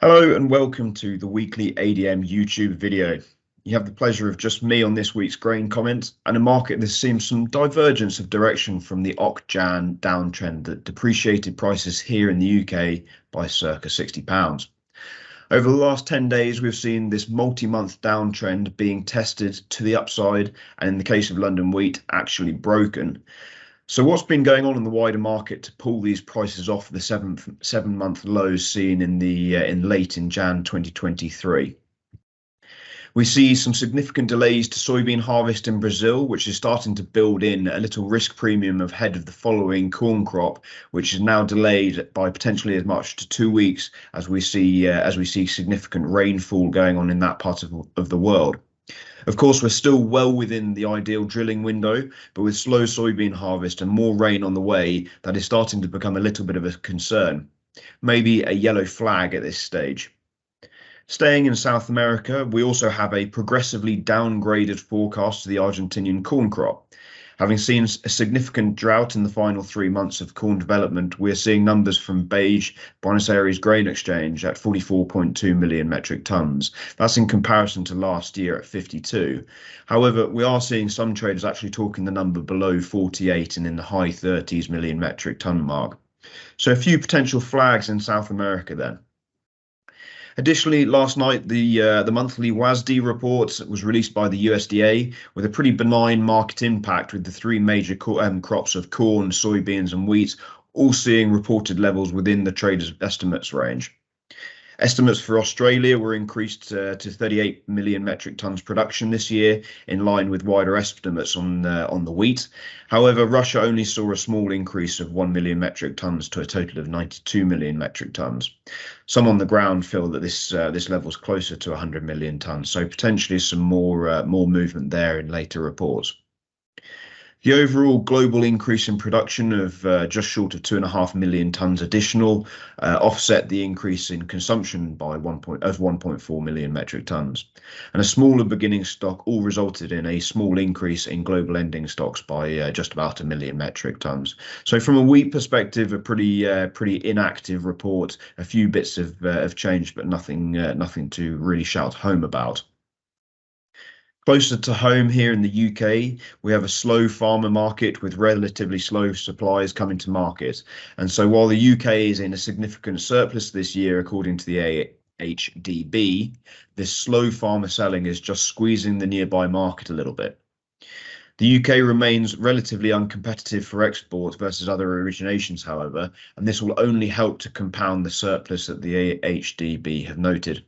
Hello and welcome to the weekly ADM YouTube video. You have the pleasure of just me on this week's grain comments and a market that seems some divergence of direction from the Oct-Jan downtrend that depreciated prices here in the UK by circa £60. Over the last 10 days, we've seen this multi-month downtrend being tested to the upside, and in the case of London wheat, actually broken. So what's been going on in the wider market to pull these prices off the seven-month lows seen in late Jan 2023? We see some significant delays to soybean harvest in Brazil, which is starting to build in a little risk premium ahead of the following corn crop, which is now delayed by potentially as much to 2 weeks as we see significant rainfall going on in that part of the world. Of course, we're still well within the ideal drilling window, but with slow soybean harvest and more rain on the way, that is starting to become a little bit of a concern. Maybe a yellow flag at this stage. Staying in South America, we also have a progressively downgraded forecast to the Argentinian corn crop. Having seen a significant drought in the final 3 months of corn development, we're seeing numbers from Beige Buenos Aires Grain Exchange at 44.2 million metric tons. That's in comparison to last year at 52. However, we are seeing some traders actually talking the number below 48 and in the high 30s million metric ton mark. So a few potential flags in South America then. Additionally, last night, the monthly WASDE report was released by the USDA with a pretty benign market impact, with the three major crops of corn, soybeans and wheat all seeing reported levels within the traders' estimates range. Estimates for Australia were increased to 38 million metric tons production this year, in line with wider estimates on the wheat. However, Russia only saw a small increase of 1 million metric tons to a total of 92 million metric tons. Some on the ground feel that this level is closer to 100 million tons, so potentially some more movement there in later reports. The overall global increase in production of just short of 2.5 million tons additional offset the increase in consumption by 1.4 million metric tons. And a smaller beginning stock all resulted in a small increase in global ending stocks by just about 1 million metric tons. So from a wheat perspective, a pretty inactive report. A few bits have changed, but nothing to really shout home about. Closer to home here in the UK, we have a slow farmer market with relatively slow supplies coming to market. And so while the UK is in a significant surplus this year, according to the HDB, this slow farmer selling is just squeezing the nearby market a little bit. The UK remains relatively uncompetitive for export versus other originations, however, and this will only help to compound the surplus that the HDB have noted.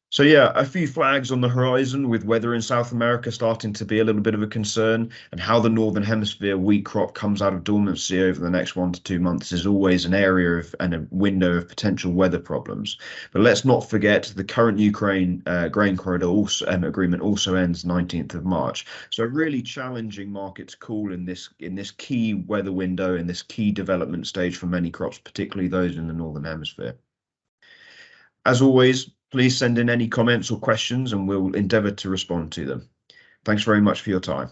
So yeah, a few flags on the horizon, with weather in South America starting to be a little bit of a concern, and how the Northern Hemisphere wheat crop comes out of dormancy over the next 1 to 2 months is always an area and a window of potential weather problems. But let's not forget the current Ukraine grain corridor agreement also ends 19th of March. So a really challenging market to call in this key weather window, in this key development stage for many crops, particularly those in the Northern Hemisphere. As always, please send in any comments or questions and we'll endeavour to respond to them. Thanks very much for your time.